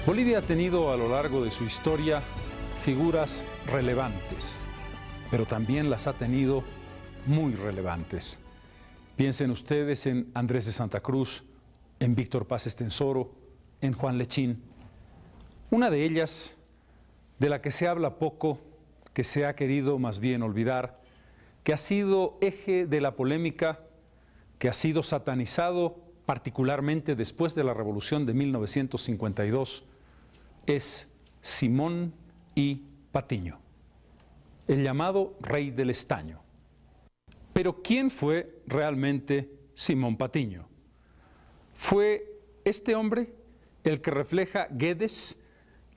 Bolivia ha tenido a lo largo de su historia figuras relevantes, pero también las ha tenido muy relevantes. Piensen ustedes en Andrés de Santa Cruz, en Víctor Paz Estenssoro, en Juan Lechín. Una de ellas, de la que se habla poco, que se ha querido más bien olvidar, que ha sido eje de la polémica, que ha sido satanizado particularmente después de la Revolución de 1952, es Simón I. Patiño, el llamado Rey del Estaño. Pero ¿quién fue realmente Simón Patiño? ¿Fue este hombre el que refleja Guedes,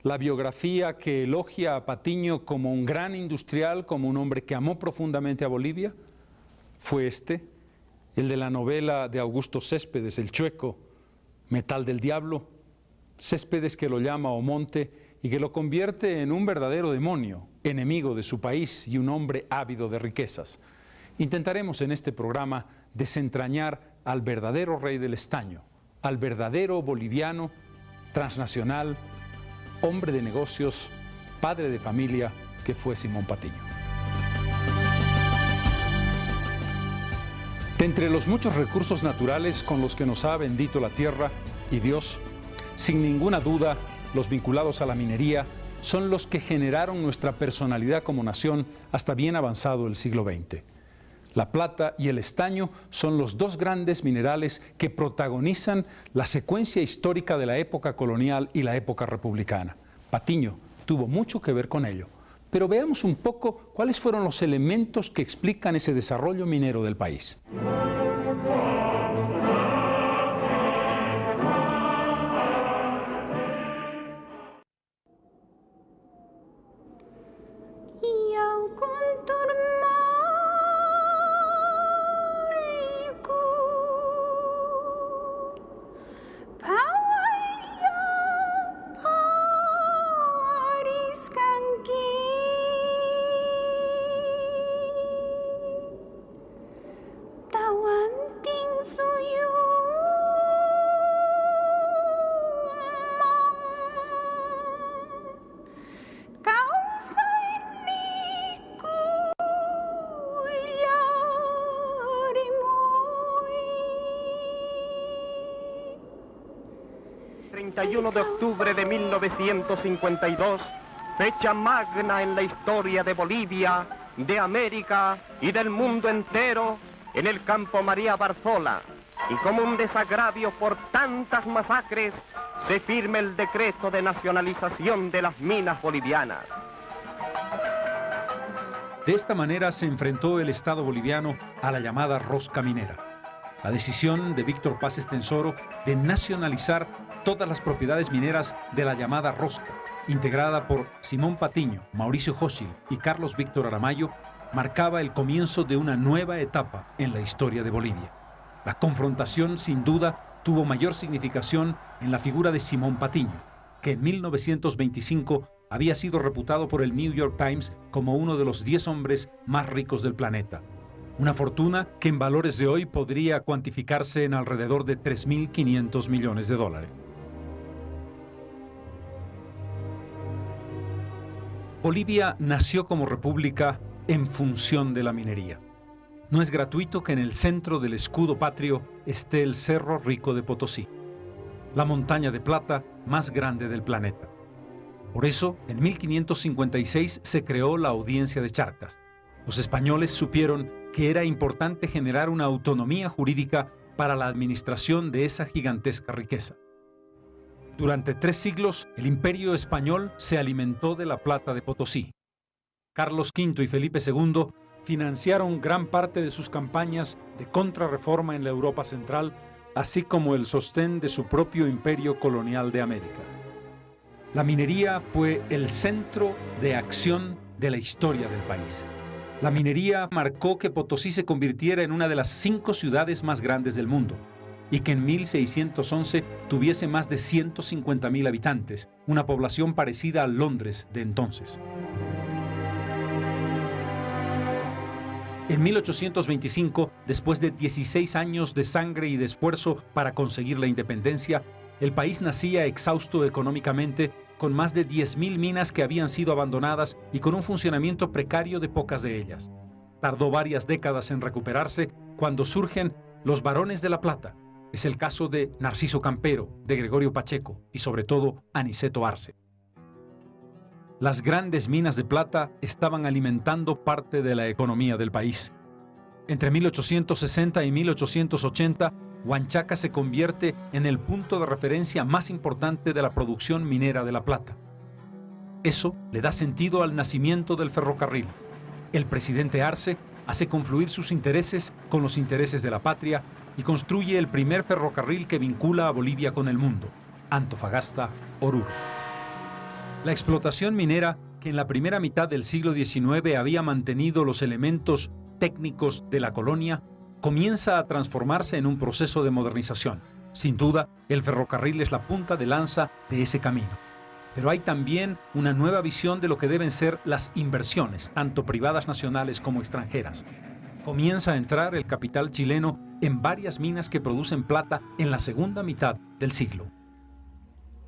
la biografía que elogia a Patiño como un gran industrial, como un hombre que amó profundamente a Bolivia? ¿Fue este el de la novela de Augusto Céspedes, El Chueco, Metal del Diablo? Céspedes, que lo llama Omonte y que lo convierte en un verdadero demonio, enemigo de su país y un hombre ávido de riquezas. Intentaremos en este programa desentrañar al verdadero rey del estaño, al verdadero boliviano, transnacional, hombre de negocios, padre de familia, que fue Simón Patiño. De entre los muchos recursos naturales con los que nos ha bendito la tierra y Dios, sin ninguna duda, los vinculados a la minería son los que generaron nuestra personalidad como nación hasta bien avanzado el siglo XX. La plata y el estaño son los dos grandes minerales que protagonizan la secuencia histórica de la época colonial y la época republicana. Patiño tuvo mucho que ver con ello, pero veamos un poco cuáles fueron los elementos que explican ese desarrollo minero del país. El 31 de octubre de 1952, fecha magna en la historia de Bolivia, de América y del mundo entero, en el campo María Barzola, y como un desagravio por tantas masacres, se firma el decreto de nacionalización de las minas bolivianas. De esta manera se enfrentó el Estado boliviano a la llamada rosca minera. La decisión de Víctor Paz Estenssoro de nacionalizar todas las propiedades mineras de la llamada rosca, integrada por Simón Patiño, Mauricio Jóchil y Carlos Víctor Aramayo, marcaba el comienzo de una nueva etapa en la historia de Bolivia. La confrontación, sin duda, tuvo mayor significación en la figura de Simón Patiño, que en 1925 había sido reputado por el New York Times como uno de los 10 hombres más ricos del planeta. Una fortuna que en valores de hoy podría cuantificarse en alrededor de 3.500 millones de dólares. Bolivia nació como república en función de la minería. No es gratuito que en el centro del escudo patrio esté el Cerro Rico de Potosí, la montaña de plata más grande del planeta. Por eso, en 1556 se creó la Audiencia de Charcas. Los españoles supieron que era importante generar una autonomía jurídica para la administración de esa gigantesca riqueza. Durante 3 siglos, el Imperio español se alimentó de la plata de Potosí. Carlos V y Felipe II financiaron gran parte de sus campañas de contrarreforma en la Europa central, así como el sostén de su propio imperio colonial de América. La minería fue el centro de acción de la historia del país. La minería marcó que Potosí se convirtiera en una de las 5 ciudades más grandes del mundo y que en 1611 tuviese más de 150.000 habitantes, una población parecida a Londres de entonces. En 1825, después de 16 años de sangre y de esfuerzo para conseguir la independencia, el país nacía exhausto económicamente, con más de 10.000 minas que habían sido abandonadas y con un funcionamiento precario de pocas de ellas. Tardó varias décadas en recuperarse cuando surgen los varones de la plata. Es el caso de Narciso Campero, de Gregorio Pacheco y sobre todo Aniceto Arce. Las grandes minas de plata estaban alimentando parte de la economía del país. Entre 1860 y 1880, Huanchaca se convierte en el punto de referencia más importante de la producción minera de la plata. Eso le da sentido al nacimiento del ferrocarril. El presidente Arce hace confluir sus intereses con los intereses de la patria y construye el primer ferrocarril que vincula a Bolivia con el mundo, Antofagasta-Oruro. La explotación minera, que en la primera mitad del siglo XIX había mantenido los elementos técnicos de la colonia, comienza a transformarse en un proceso de modernización. Sin duda, el ferrocarril es la punta de lanza de ese camino. Pero hay también una nueva visión de lo que deben ser las inversiones, tanto privadas nacionales como extranjeras. Comienza a entrar el capital chileno en varias minas que producen plata en la segunda mitad del siglo.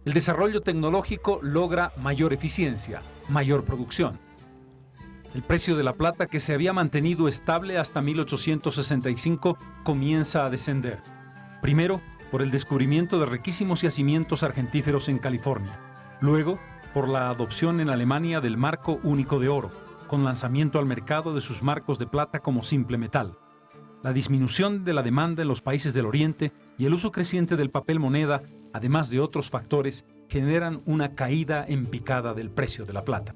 El desarrollo tecnológico logra mayor eficiencia, mayor producción. El precio de la plata, que se había mantenido estable hasta 1865, comienza a descender. Primero, por el descubrimiento de riquísimos yacimientos argentíferos en California. Luego, por la adopción en Alemania del marco único de oro, con lanzamiento al mercado de sus marcos de plata como simple metal. La disminución de la demanda en los países del Oriente y el uso creciente del papel moneda, además de otros factores, generan una caída en picada del precio de la plata.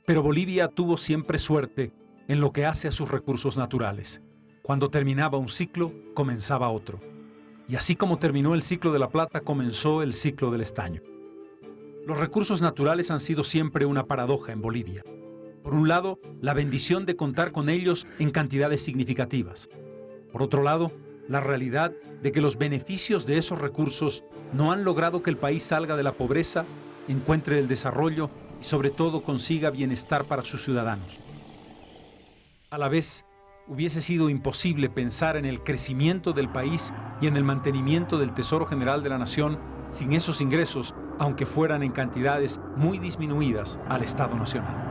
Pero Bolivia tuvo siempre suerte en lo que hace a sus recursos naturales. Cuando terminaba un ciclo, comenzaba otro. Y así como terminó el ciclo de la plata, comenzó el ciclo del estaño. Los recursos naturales han sido siempre una paradoja en Bolivia. Por un lado, la bendición de contar con ellos en cantidades significativas. Por otro lado, la realidad de que los beneficios de esos recursos no han logrado que el país salga de la pobreza, encuentre el desarrollo y sobre todo consiga bienestar para sus ciudadanos. A la vez, hubiese sido imposible pensar en el crecimiento del país y en el mantenimiento del Tesoro General de la Nación sin esos ingresos, aunque fueran en cantidades muy disminuidas al Estado Nacional.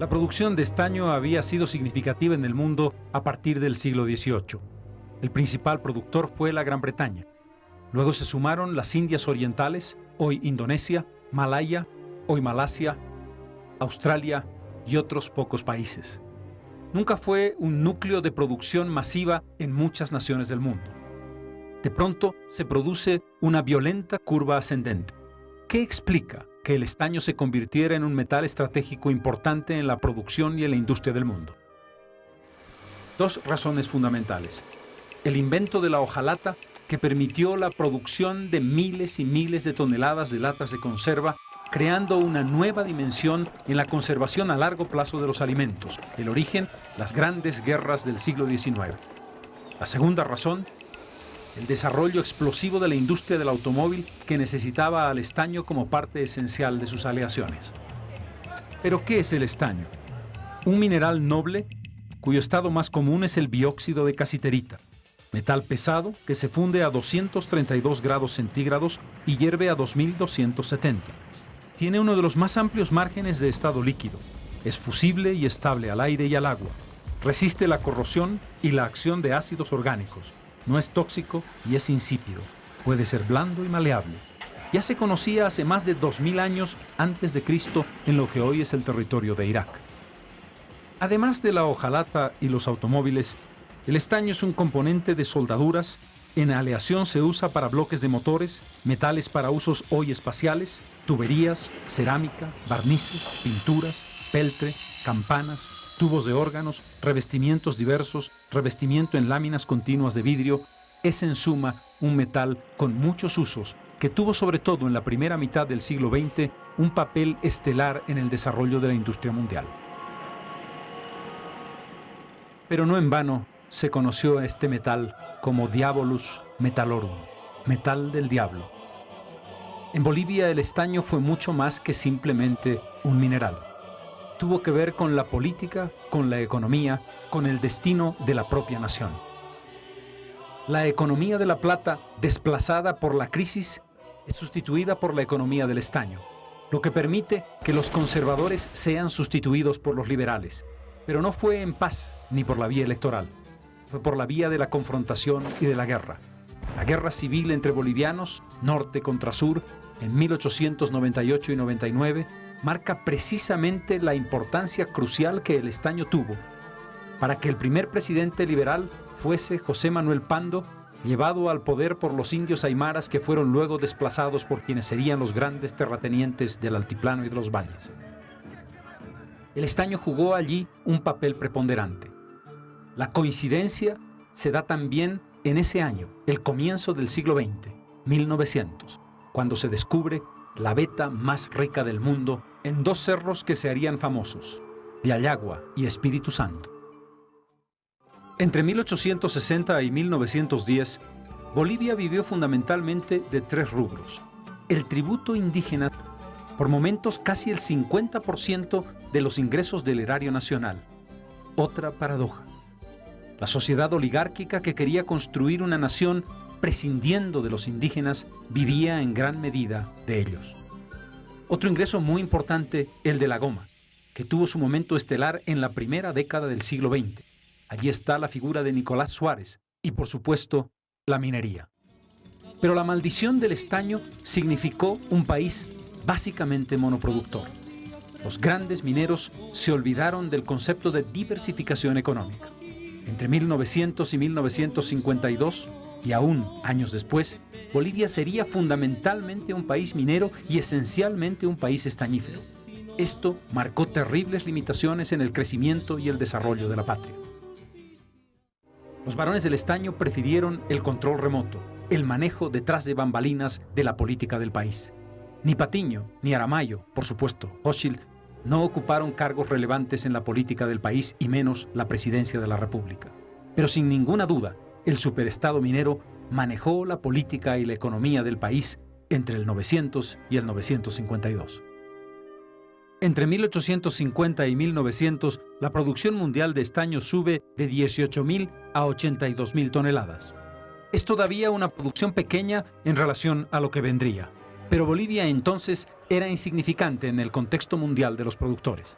La producción de estaño había sido significativa en el mundo a partir del siglo XVIII. El principal productor fue la Gran Bretaña. Luego se sumaron las Indias Orientales, hoy Indonesia, Malaya, hoy Malasia, Australia y otros pocos países. Nunca fue un núcleo de producción masiva en muchas naciones del mundo. De pronto se produce una violenta curva ascendente. ¿Qué explica que el estaño se convirtiera en un metal estratégico importante en la producción y en la industria del mundo? Dos razones fundamentales. El invento de la hojalata, que permitió la producción de miles y miles de toneladas de latas de conserva, creando una nueva dimensión en la conservación a largo plazo de los alimentos. El origen, las grandes guerras del siglo XIX. La segunda razón, el desarrollo explosivo de la industria del automóvil, que necesitaba al estaño como parte esencial de sus aleaciones. ¿Pero qué es el estaño? Un mineral noble cuyo estado más común es el bióxido de casiterita, metal pesado que se funde a 232 grados centígrados y hierve a 2270. Tiene uno de los más amplios márgenes de estado líquido. Es fusible y estable al aire y al agua. Resiste la corrosión y la acción de ácidos orgánicos. No es tóxico y es insípido. Puede ser blando y maleable. Ya se conocía hace más de 2000 años antes de Cristo en lo que hoy es el territorio de Irak. Además de la hojalata y los automóviles, el estaño es un componente de soldaduras. En aleación se usa para bloques de motores, metales para usos hoy espaciales, tuberías, cerámica, barnices, pinturas, peltre, campanas, tubos de órganos, revestimientos diversos, revestimiento en láminas continuas de vidrio. Es en suma un metal con muchos usos que tuvo sobre todo en la primera mitad del siglo XX un papel estelar en el desarrollo de la industria mundial. Pero no en vano se conoció a este metal como Diabolus Metallorum, metal del diablo. En Bolivia el estaño fue mucho más que simplemente un mineral. tuvo que ver con la política, con la economía, con el destino de la propia nación. La economía de La Plata, desplazada por la crisis, es sustituida por la economía del estaño, lo que permite que los conservadores sean sustituidos por los liberales. Pero no fue en paz ni por la vía electoral, fue por la vía de la confrontación y de la guerra. La guerra civil entre bolivianos, norte contra sur, en 1898 y 99, marca precisamente la importancia crucial que el estaño tuvo para que el primer presidente liberal fuese José Manuel Pando, llevado al poder por los indios aymaras que fueron luego desplazados por quienes serían los grandes terratenientes del altiplano y de los valles. El estaño jugó allí un papel preponderante. La coincidencia se da también en ese año, el comienzo del siglo XX, 1900, cuando se descubre la veta más rica del mundo en dos cerros que se harían famosos, Yayagua y Espíritu Santo. Entre 1860 y 1910, Bolivia vivió fundamentalmente de tres rubros. El tributo indígena, por momentos casi el 50% de los ingresos del erario nacional. Otra paradoja. La sociedad oligárquica que quería construir una nación prescindiendo de los indígenas vivía en gran medida de ellos. Otro ingreso muy importante, el de la goma, que tuvo su momento estelar en la primera década del siglo XX. Allí está la figura de Nicolás Suárez y, por supuesto, la minería. Pero la maldición del estaño significó un país básicamente monoproductor. Los grandes mineros se olvidaron del concepto de diversificación económica. Entre 1900 y 1952, y aún años después, Bolivia sería fundamentalmente un país minero y esencialmente un país estañífero. Esto marcó terribles limitaciones en el crecimiento y el desarrollo de la patria. Los varones del estaño prefirieron el control remoto, el manejo detrás de bambalinas de la política del país. Ni Patiño, ni Aramayo, por supuesto, Hochschild, no ocuparon cargos relevantes en la política del país y menos la presidencia de la República. Pero sin ninguna duda, el superestado minero manejó la política y la economía del país entre el 900 y el 952. Entre 1850 y 1900, la producción mundial de estaño sube de 18.000 a 82.000 toneladas. Es todavía una producción pequeña en relación a lo que vendría, pero Bolivia entonces era insignificante en el contexto mundial de los productores.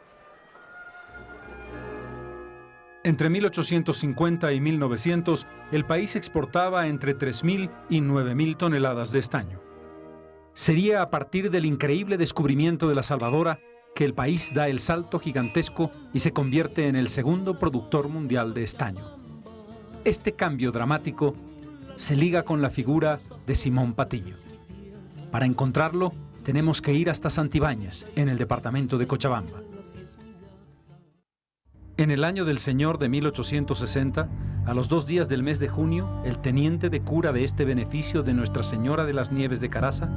Entre 1850 y 1900, el país exportaba entre 3.000 y 9.000 toneladas de estaño. Sería a partir del increíble descubrimiento de la Salvadora que el país da el salto gigantesco y se convierte en el segundo productor mundial de estaño. Este cambio dramático se liga con la figura de Simón Patiño. Para encontrarlo, tenemos que ir hasta Santibáñez, en el departamento de Cochabamba. En el año del Señor de 1860, a los 2 días del mes de junio, el teniente de cura de este beneficio de Nuestra Señora de las Nieves de Caraza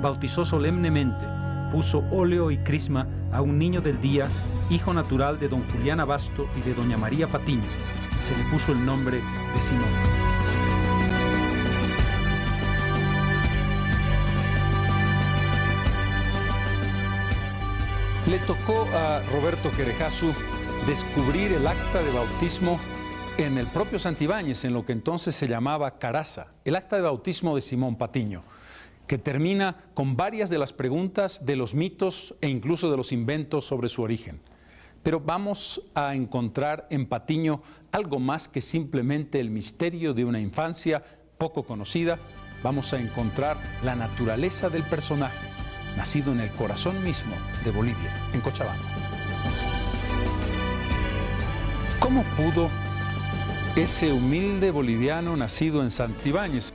bautizó solemnemente, puso óleo y crisma a un niño del día, hijo natural de don Julián Abasto y de doña María Patiño. Se le puso el nombre de Simón. Le tocó a Roberto Querejasu descubrir el acta de bautismo en el propio Santibáñez, en lo que entonces se llamaba Caraza, el acta de bautismo de Simón Patiño, que termina con varias de las preguntas de los mitos e incluso de los inventos sobre su origen. Pero vamos a encontrar en Patiño algo más que simplemente el misterio de una infancia poco conocida. Vamos a encontrar la naturaleza del personaje, nacido en el corazón mismo de Bolivia, en Cochabamba. ¿Cómo pudo ese humilde boliviano nacido en Santibáñez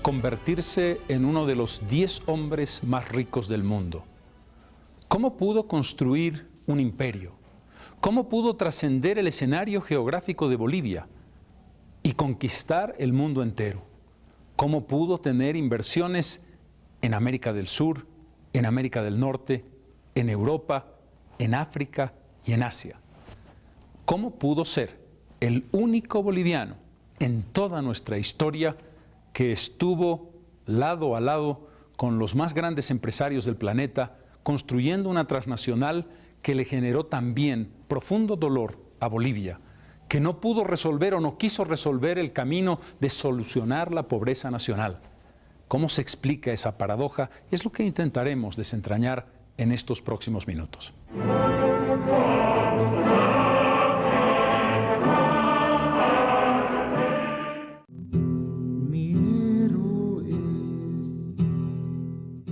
convertirse en uno de los 10 hombres más ricos del mundo? ¿Cómo pudo construir un imperio? ¿Cómo pudo trascender el escenario geográfico de Bolivia y conquistar el mundo entero? ¿Cómo pudo tener inversiones en América del Sur, en América del Norte, en Europa, en África y en Asia? ¿Cómo pudo ser el único boliviano en toda nuestra historia que estuvo lado a lado con los más grandes empresarios del planeta, construyendo una transnacional que le generó también profundo dolor a Bolivia, que no pudo resolver o no quiso resolver el camino de solucionar la pobreza nacional. ¿Cómo se explica esa paradoja? Es lo que intentaremos desentrañar en estos próximos minutos.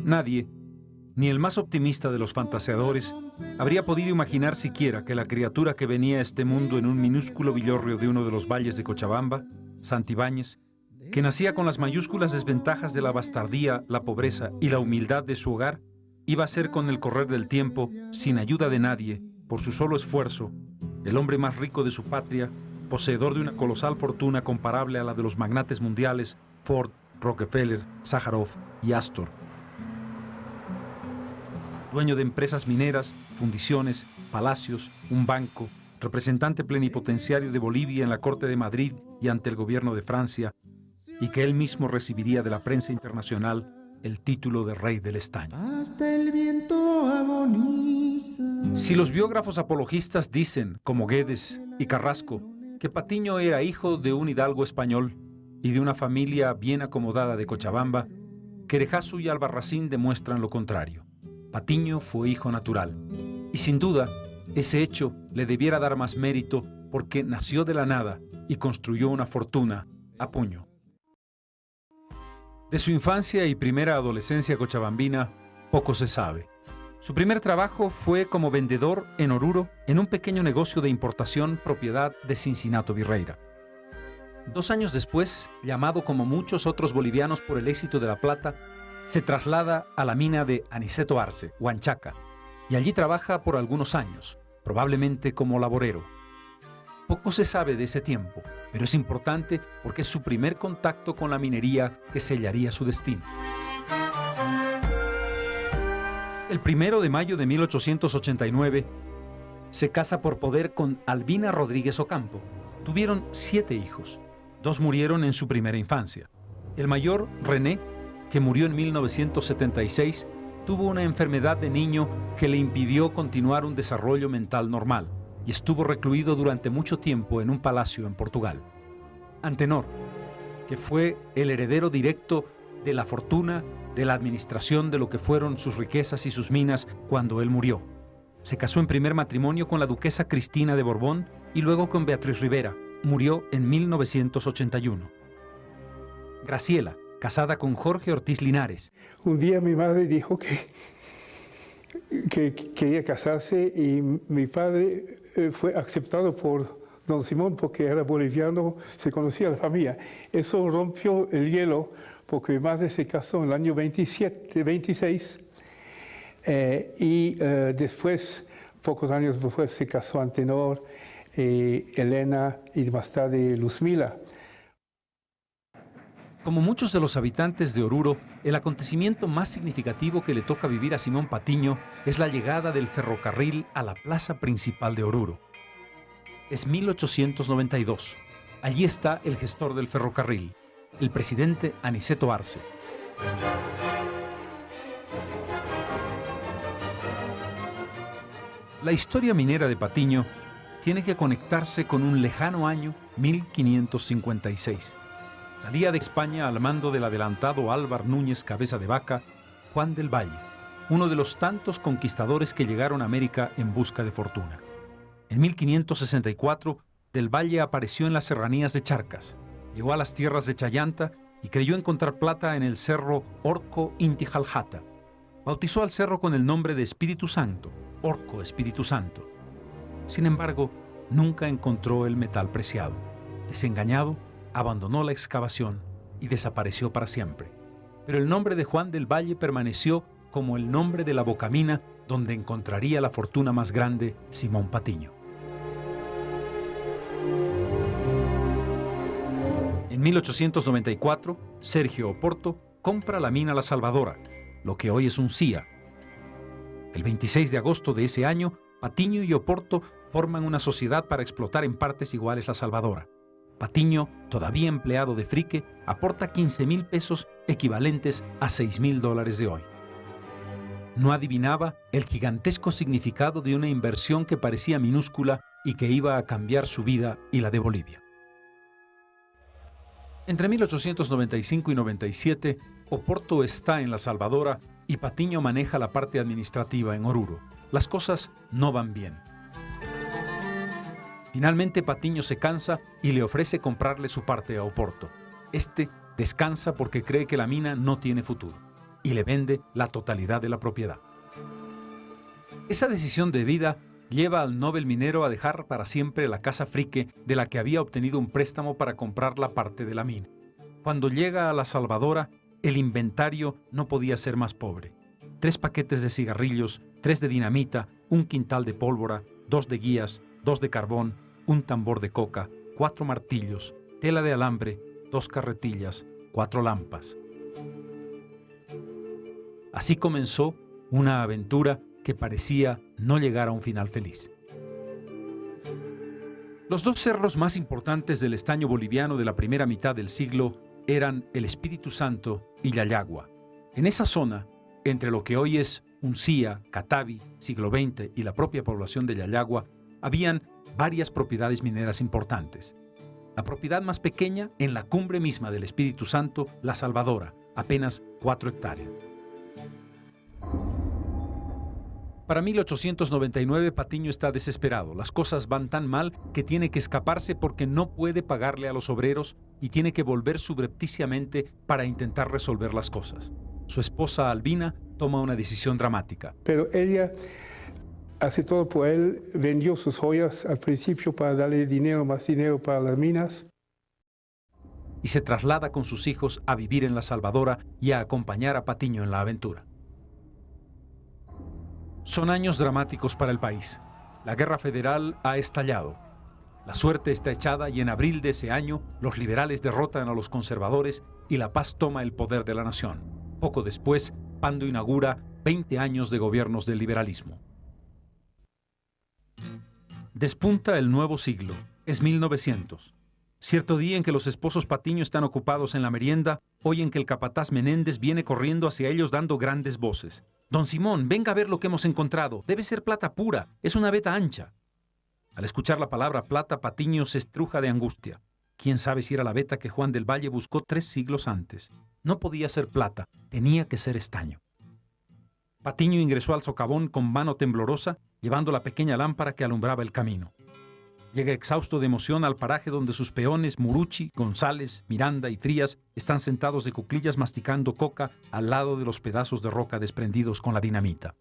Nadie, ni el más optimista de los fantaseadores, habría podido imaginar siquiera que la criatura que venía a este mundo en un minúsculo villorrio de uno de los valles de Cochabamba, Santibáñez, que nacía con las mayúsculas desventajas de la bastardía, la pobreza y la humildad de su hogar, iba a ser con el correr del tiempo, sin ayuda de nadie, por su solo esfuerzo, el hombre más rico de su patria, poseedor de una colosal fortuna comparable a la de los magnates mundiales Ford, Rockefeller, Sájarov y Astor. Dueño de empresas mineras, fundiciones, palacios, un banco, representante plenipotenciario de Bolivia en la Corte de Madrid y ante el gobierno de Francia, y que él mismo recibiría de la prensa internacional el título de Rey del Estaño. Hasta el viento agoniza. Si los biógrafos apologistas dicen, como Guedes y Carrasco, que Patiño era hijo de un hidalgo español y de una familia bien acomodada de Cochabamba, Querejazu y Albarracín demuestran lo contrario. Patiño fue hijo natural, y sin duda, ese hecho le debiera dar más mérito porque nació de la nada y construyó una fortuna a puño. De su infancia y primera adolescencia cochabambina, poco se sabe. Su primer trabajo fue como vendedor en Oruro en un pequeño negocio de importación propiedad de Cincinato Virreira. 2 años después, llamado como muchos otros bolivianos por el éxito de la plata, se traslada a la mina de Aniceto Arce, Huanchaca, y allí trabaja por algunos años, probablemente como laborero. Poco se sabe de ese tiempo, pero es importante porque es su primer contacto con la minería que sellaría su destino. El 1 de mayo de 1889 se casa por poder con Albina Rodríguez Ocampo. Tuvieron 7 hijos. 2 murieron en su primera infancia. El mayor, René, que murió en 1976, tuvo una enfermedad de niño que le impidió continuar un desarrollo mental normal y estuvo recluido durante mucho tiempo en un palacio en Portugal. Antenor, que fue el heredero directo de la fortuna, de la administración de lo que fueron sus riquezas y sus minas cuando él murió. Se casó en primer matrimonio con la duquesa Cristina de Borbón y luego con Beatriz Rivera. Murió en 1981. Graciela, casada con Jorge Ortiz Linares. Un día mi madre dijo que quería casarse y mi padre fue aceptado por don Simón porque era boliviano, se conocía la familia. Eso rompió el hielo porque mi madre se casó en el año 26 y después, pocos años después, se casó Antenor, Elena y más tarde Luzmila. Como muchos de los habitantes de Oruro, el acontecimiento más significativo que le toca vivir a Simón Patiño es la llegada del ferrocarril a la plaza principal de Oruro. Es 1892. Allí está el gestor del ferrocarril, el presidente Aniceto Arce. La historia minera de Patiño tiene que conectarse con un lejano año 1556. Salía de España al mando del adelantado Álvar Núñez Cabeza de Vaca, Juan del Valle, uno de los tantos conquistadores que llegaron a América en busca de fortuna. En 1564, del Valle apareció en las serranías de Charcas, llegó a las tierras de Chayanta y creyó encontrar plata en el cerro Orco Intijaljata. Bautizó al cerro con el nombre de Espíritu Santo, Orco Espíritu Santo. Sin embargo, nunca encontró el metal preciado. Desengañado, abandonó la excavación y desapareció para siempre. Pero el nombre de Juan del Valle permaneció como el nombre de la bocamina donde encontraría la fortuna más grande Simón Patiño. En 1894, Sergio Oporto compra la mina La Salvadora, lo que hoy es un CIA. El 26 de agosto de ese año, Patiño y Oporto forman una sociedad para explotar en partes iguales La Salvadora. Patiño, todavía empleado de Frique, aporta 15,000 pesos equivalentes a $6,000 de hoy. no adivinaba el gigantesco significado de una inversión que parecía minúscula y que iba a cambiar su vida y la de Bolivia. Entre 1895 y 97, Oporto está en La Salvadora y Patiño maneja la parte administrativa en Oruro. Las cosas no van bien. Finalmente Patiño se cansa y le ofrece comprarle su parte a Oporto. Este descansa porque cree que la mina no tiene futuro y le vende la totalidad de la propiedad. Esa decisión de vida lleva al Nobel minero a dejar para siempre la casa Frique de la que había obtenido un préstamo para comprar la parte de la mina. Cuando llega a La Salvadora, el inventario no podía ser más pobre. 3 paquetes de cigarrillos, 3 de dinamita, un quintal de pólvora, 2 de guías, 2 de carbón, un tambor de coca, 4 martillos, tela de alambre, 2 carretillas, 4 lampas. Así comenzó una aventura que parecía no llegar a un final feliz. Los 2 cerros más importantes del estaño boliviano de la primera mitad del siglo eran el Espíritu Santo y Yayagua. En esa zona, entre lo que hoy es Uncía, Catavi, siglo XX y la propia población de Yayagua, habían varias propiedades mineras importantes. La propiedad más pequeña, en la cumbre misma del Espíritu Santo, La Salvadora, apenas 4 hectáreas. Para 1899, Patiño está desesperado. Las cosas van tan mal que tiene que escaparse porque no puede pagarle a los obreros y tiene que volver subrepticiamente para intentar resolver las cosas. Su esposa Albina toma una decisión dramática. Pero ella hace todo por él, vendió sus joyas al principio para darle dinero, más dinero para las minas. Y se traslada con sus hijos a vivir en La Salvadora y a acompañar a Patiño en la aventura. Son años dramáticos para el país. La guerra federal ha estallado. La suerte está echada y en abril de ese año los liberales derrotan a los conservadores y La Paz toma el poder de la nación. Poco después, Pando inaugura 20 años de gobiernos del liberalismo. Despunta el nuevo siglo. Es 1900. Cierto día en que los esposos Patiño están ocupados en la merienda, oyen que el capataz Menéndez viene corriendo hacia ellos dando grandes voces. «Don Simón, venga a ver lo que hemos encontrado. Debe ser plata pura. Es una veta ancha». Al escuchar la palabra plata, Patiño se estruja de angustia. ¿Quién sabe si era la veta que Juan del Valle buscó 3 siglos antes? No podía ser plata, tenía que ser estaño. Patiño ingresó al socavón con mano temblorosa, llevando la pequeña lámpara que alumbraba el camino. Llega exhausto de emoción al paraje donde sus peones Muruchi, González, Miranda y Frías están sentados de cuclillas masticando coca al lado de los pedazos de roca desprendidos con la dinamita.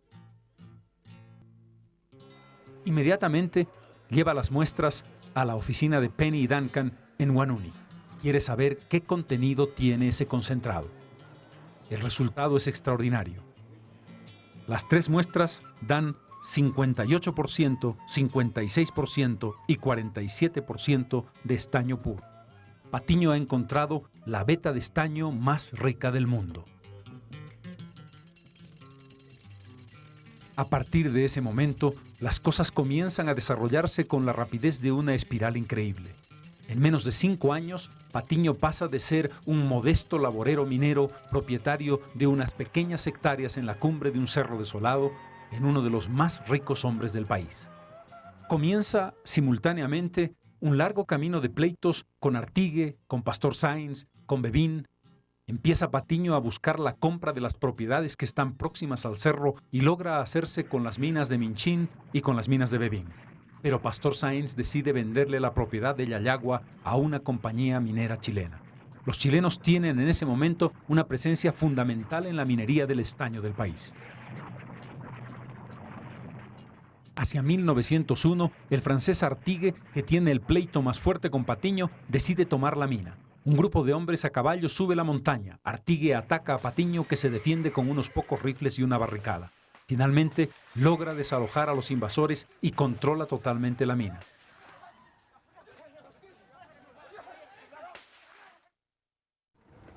Inmediatamente lleva las muestras a la oficina de Penny y Duncan en Huanuni. Quiere saber qué contenido tiene ese concentrado. El resultado es extraordinario. Las 3 muestras dan 58%, 56% y 47% de estaño puro. Patiño ha encontrado la veta de estaño más rica del mundo. A partir de ese momento, las cosas comienzan a desarrollarse con la rapidez de una espiral increíble. En menos de 5 años, Patiño pasa de ser un modesto laborero minero, propietario de unas pequeñas hectáreas en la cumbre de un cerro desolado, en uno de los más ricos hombres del país. Comienza simultáneamente un largo camino de pleitos con Artigue, con Pastor Sáenz, con Bebín. Empieza Patiño a buscar la compra de las propiedades que están próximas al cerro y logra hacerse con las minas de Minchín y con las minas de Bebín. Pero Pastor Sáenz decide venderle la propiedad de Yayagua a una compañía minera chilena. Los chilenos tienen en ese momento una presencia fundamental en la minería del estaño del país. Hacia 1901, el francés Artigue, que tiene el pleito más fuerte con Patiño, decide tomar la mina. Un grupo de hombres a caballo sube la montaña. Artigue ataca a Patiño, que se defiende con unos pocos rifles y una barricada. Finalmente, logra desalojar a los invasores y controla totalmente la mina.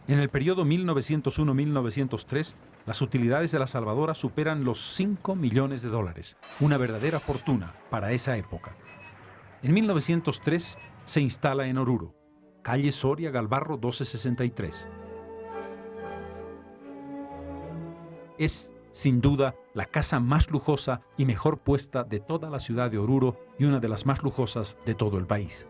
En el periodo 1901-1903, las utilidades de La Salvadora superan los 5 millones de dólares, una verdadera fortuna para esa época. En 1903 se instala en Oruro, calle Soria Galvarro 1263. Es sin duda, la casa más lujosa y mejor puesta de toda la ciudad de Oruro y una de las más lujosas de todo el país.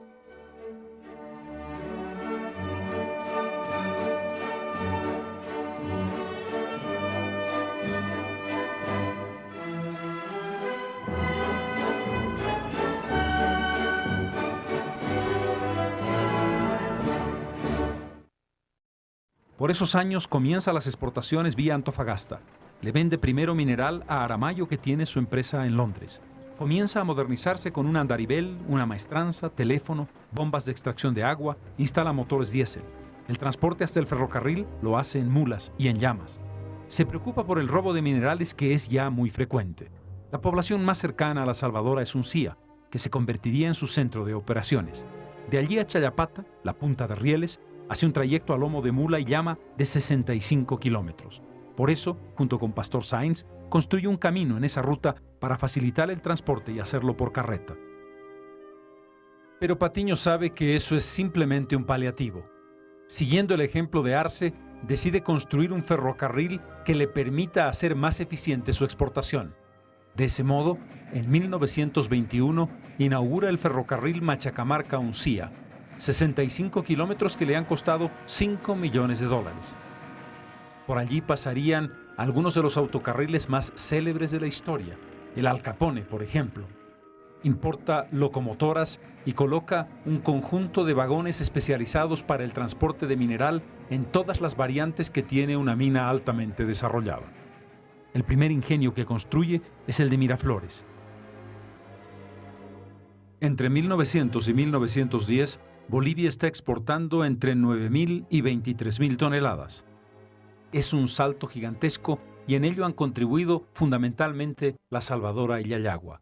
Por esos años comienza las exportaciones vía Antofagasta. Le vende primero mineral a Aramayo, que tiene su empresa en Londres. Comienza a modernizarse con un andarivel, una maestranza, teléfono, bombas de extracción de agua, instala motores diésel. El transporte hasta el ferrocarril lo hace en mulas y en llamas. Se preocupa por el robo de minerales, que es ya muy frecuente. La población más cercana a La Salvadora es Uncía, que se convertiría en su centro de operaciones. De allí a Chayapata, la punta de rieles, hace un trayecto a lomo de mula y llama de 65 kilómetros. Por eso, junto con Pastor Sáenz, construye un camino en esa ruta para facilitar el transporte y hacerlo por carreta. Pero Patiño sabe que eso es simplemente un paliativo. Siguiendo el ejemplo de Arce, decide construir un ferrocarril que le permita hacer más eficiente su exportación. De ese modo, en 1921 inaugura el ferrocarril Machacamarca-Uncía, 65 kilómetros que le han costado $5 millones. Por allí pasarían algunos de los autocarriles más célebres de la historia, el Al Capone, por ejemplo. Importa locomotoras y coloca un conjunto de vagones especializados para el transporte de mineral en todas las variantes que tiene una mina altamente desarrollada. El primer ingenio que construye es el de Miraflores. Entre 1900 y 1910, Bolivia está exportando entre 9.000 y 23.000 toneladas. Es un salto gigantesco y en ello han contribuido fundamentalmente La Salvadora y Yayagua.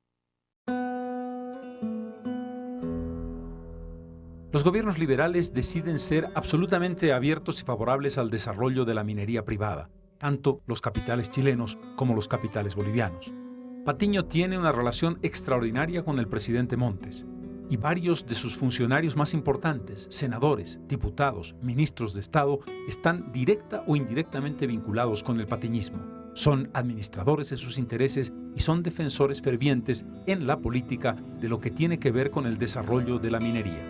Los gobiernos liberales deciden ser absolutamente abiertos y favorables al desarrollo de la minería privada, tanto los capitales chilenos como los capitales bolivianos. Patiño tiene una relación extraordinaria con el presidente Montes, y varios de sus funcionarios más importantes, senadores, diputados, ministros de Estado, están directa o indirectamente vinculados con el patiñismo. Son administradores de sus intereses y son defensores fervientes en la política de lo que tiene que ver con el desarrollo de la minería.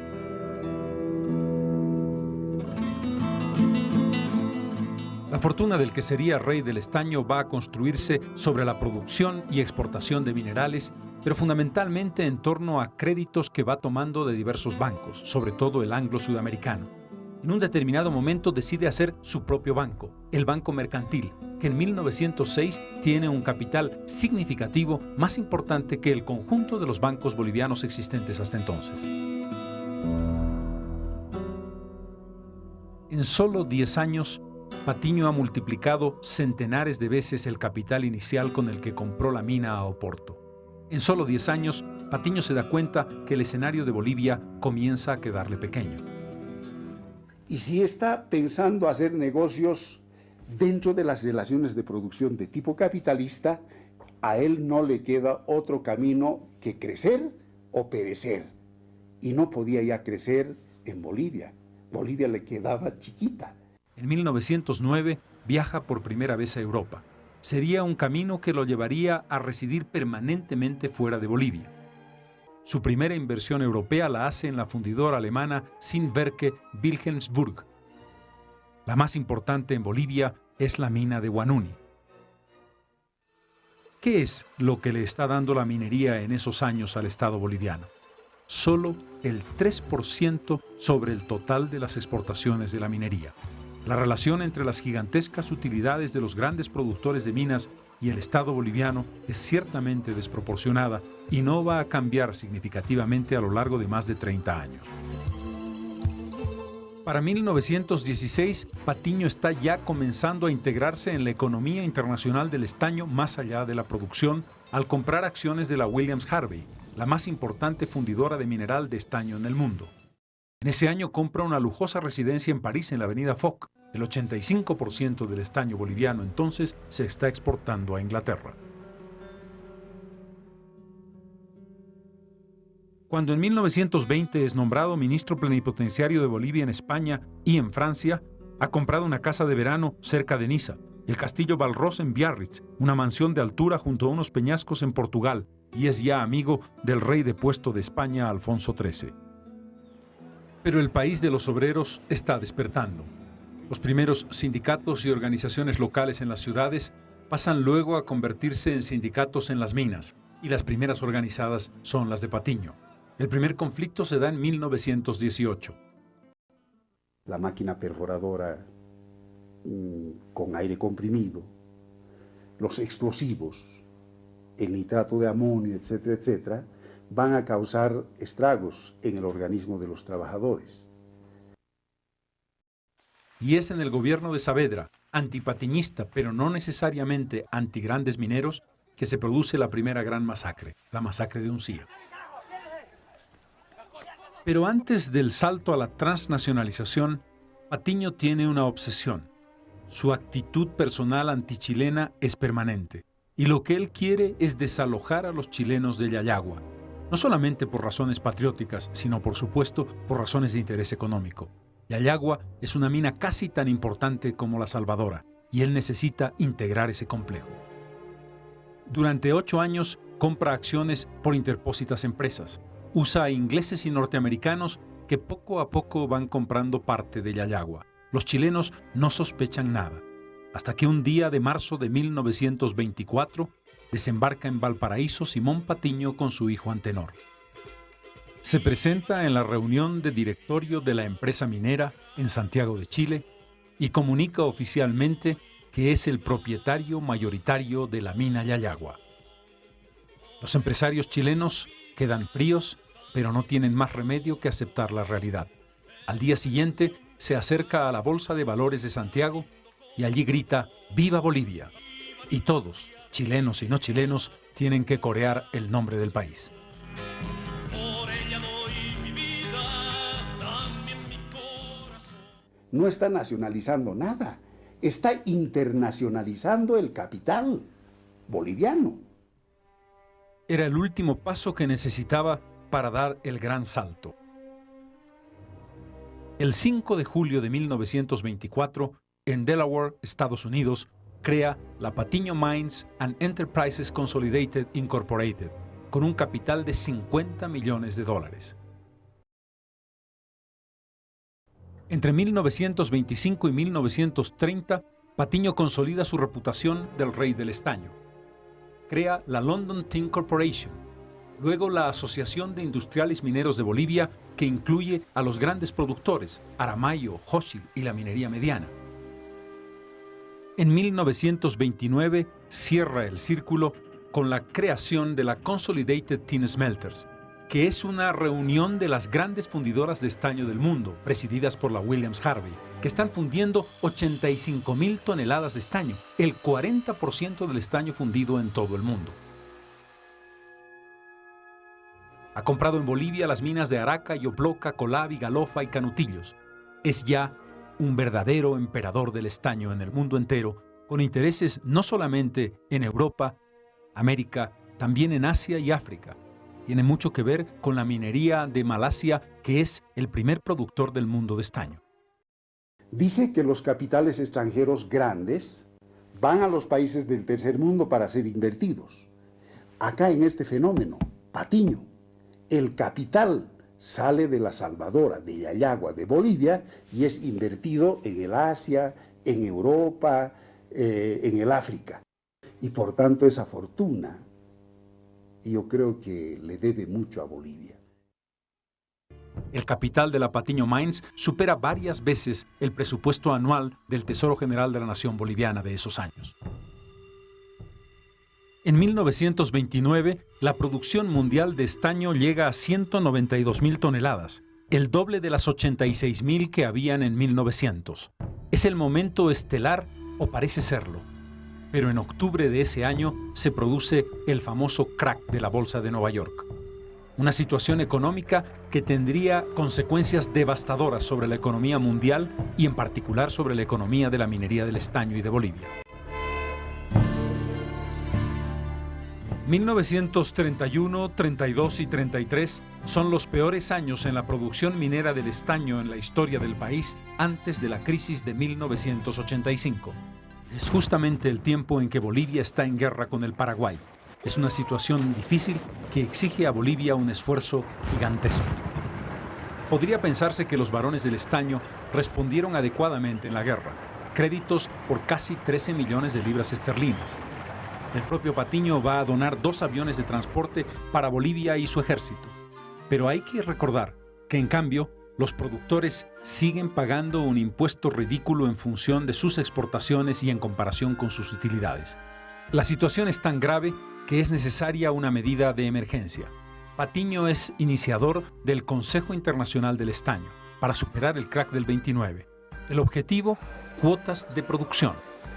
La fortuna del que sería rey del estaño va a construirse sobre la producción y exportación de minerales, pero fundamentalmente en torno a créditos que va tomando de diversos bancos, sobre todo el anglo-sudamericano. En un determinado momento decide hacer su propio banco, el Banco Mercantil, que en 1906 tiene un capital significativo más importante que el conjunto de los bancos bolivianos existentes hasta entonces. En solo 10 años, Patiño ha multiplicado centenares de veces el capital inicial con el que compró la mina a Oporto. En solo 10 años, Patiño se da cuenta que el escenario de Bolivia comienza a quedarle pequeño. Y si está pensando hacer negocios dentro de las relaciones de producción de tipo capitalista, a él no le queda otro camino que crecer o perecer. Y no podía ya crecer en Bolivia. Bolivia le quedaba chiquita. En 1909 viaja por primera vez a Europa. Sería un camino que lo llevaría a residir permanentemente fuera de Bolivia. Su primera inversión europea la hace en la fundidora alemana Zinnwerke Wilhelmsburg. La más importante en Bolivia es la mina de Huanuni. ¿Qué es lo que le está dando la minería en esos años al Estado boliviano? Solo el 3% sobre el total de las exportaciones de la minería. La relación entre las gigantescas utilidades de los grandes productores de minas y el Estado boliviano es ciertamente desproporcionada y no va a cambiar significativamente a lo largo de más de 30 años. Para 1916, Patiño está ya comenzando a integrarse en la economía internacional del estaño más allá de la producción al comprar acciones de la Williams Harvey, la más importante fundidora de mineral de estaño en el mundo. En ese año compra una lujosa residencia en París, en la avenida Foch. El 85% del estaño boliviano entonces se está exportando a Inglaterra. Cuando en 1920 es nombrado ministro plenipotenciario de Bolivia en España y en Francia, ha comprado una casa de verano cerca de Niza, el castillo Balros en Biarritz, una mansión de altura junto a unos peñascos en Portugal, y es ya amigo del rey depuesto de España, Alfonso XIII. Pero el país de los obreros está despertando. Los primeros sindicatos y organizaciones locales en las ciudades pasan luego a convertirse en sindicatos en las minas, y las primeras organizadas son las de Patiño. El primer conflicto se da en 1918. La máquina perforadora con aire comprimido, los explosivos, el nitrato de amonio, etcétera, etcétera, van a causar estragos en el organismo de los trabajadores. Y es en el gobierno de Saavedra, antipatiñista, pero no necesariamente antigrandes mineros, que se produce la primera gran masacre, la masacre de Uncía. Pero antes del salto a la transnacionalización, Patiño tiene una obsesión. Su actitud personal antichilena es permanente, y lo que él quiere es desalojar a los chilenos de Yayagua, no solamente por razones patrióticas, sino por supuesto por razones de interés económico. Yayagua es una mina casi tan importante como la Salvadora, y él necesita integrar ese complejo. Durante 8 años compra acciones por interpósitas empresas. Usa a ingleses y norteamericanos que poco a poco van comprando parte de Yayagua. Los chilenos no sospechan nada, hasta que un día de marzo de 1924 desembarca en Valparaíso Simón Patiño con su hijo Antenor. Se presenta en la reunión de directorio de la empresa minera en Santiago de Chile y comunica oficialmente que es el propietario mayoritario de la mina Yayagua. Los empresarios chilenos quedan fríos, pero no tienen más remedio que aceptar la realidad. Al día siguiente se acerca a la Bolsa de Valores de Santiago y allí grita ¡Viva Bolivia! Y todos, chilenos y no chilenos, tienen que corear el nombre del país. No está nacionalizando nada, está internacionalizando el capital boliviano. Era el último paso que necesitaba para dar el gran salto. El 5 de julio de 1924, en Delaware, Estados Unidos, crea la Patiño Mines and Enterprises Consolidated Incorporated, con un capital de $50 millones. Entre 1925 y 1930, Patiño consolida su reputación del rey del estaño. Crea la London Tin Corporation, luego la Asociación de Industriales Mineros de Bolivia, que incluye a los grandes productores, Aramayo, Hochschild y la minería mediana. En 1929 cierra el círculo con la creación de la Consolidated Tin Smelters, que es una reunión de las grandes fundidoras de estaño del mundo, presididas por la Williams Harvey, que están fundiendo 85.000 toneladas de estaño, el 40% del estaño fundido en todo el mundo. Ha comprado en Bolivia las minas de Araca, Yoploca, Colavi, Galofa y Canutillos. Es ya un verdadero emperador del estaño en el mundo entero, con intereses no solamente en Europa, América, también en Asia y África. Tiene mucho que ver con la minería de Malasia, que es el primer productor del mundo de estaño. Dice que los capitales extranjeros grandes van a los países del tercer mundo para ser invertidos. Acá en este fenómeno, Patiño, el capital sale de la Salvadora, de Yayagua, de Bolivia, y es invertido en el Asia, en Europa, en el África. Y por tanto esa fortuna, yo creo que le debe mucho a Bolivia. El capital de la Patiño Mines supera varias veces el presupuesto anual del Tesoro General de la Nación Boliviana de esos años. En 1929, la producción mundial de estaño llega a 192.000 toneladas, el doble de las 86.000 que habían en 1900. Es el momento estelar, o parece serlo. Pero en octubre de ese año se produce el famoso crack de la Bolsa de Nueva York. Una situación económica que tendría consecuencias devastadoras sobre la economía mundial y en particular sobre la economía de la minería del estaño y de Bolivia. 1931, 32 y 33 son los peores años en la producción minera del estaño en la historia del país antes de la crisis de 1985. Es justamente el tiempo en que Bolivia está en guerra con el Paraguay. Es una situación difícil que exige a Bolivia un esfuerzo gigantesco. Podría pensarse que los varones del estaño respondieron adecuadamente en la guerra. Créditos por casi 13 millones de libras esterlinas. El propio Patiño va a donar 2 aviones de transporte para Bolivia y su ejército. Pero hay que recordar que, en cambio, los productores siguen pagando un impuesto ridículo en función de sus exportaciones y en comparación con sus utilidades. La situación es tan grave que es necesaria una medida de emergencia. Patiño es iniciador del Consejo Internacional del Estaño para superar el crack del 29. El objetivo, cuotas de producción,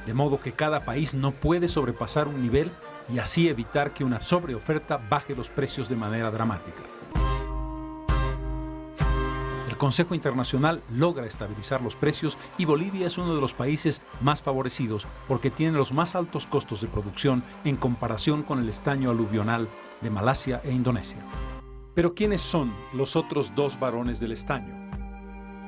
de modo que cada país no puede sobrepasar un nivel y así evitar que una sobreoferta baje los precios de manera dramática. El Consejo Internacional logra estabilizar los precios y Bolivia es uno de los países más favorecidos porque tiene los más altos costos de producción en comparación con el estaño aluvional de Malasia e Indonesia. Pero ¿quiénes son los otros 2 varones del estaño?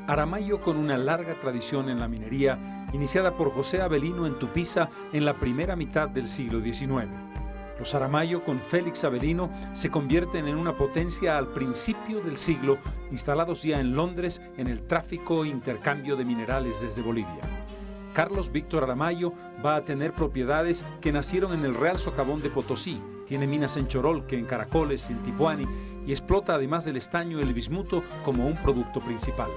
Aramayo, con una larga tradición en la minería, iniciada por José Avelino en Tupiza en la primera mitad del siglo XIX. Los Aramayo, con Félix Avelino, se convierten en una potencia al principio del siglo, instalados ya en Londres en el tráfico e intercambio de minerales desde Bolivia. Carlos Víctor Aramayo va a tener propiedades que nacieron en el Real Socavón de Potosí, tiene minas en Chorolque, en Caracoles, en Tipuani, y explota además del estaño el bismuto como un producto principal.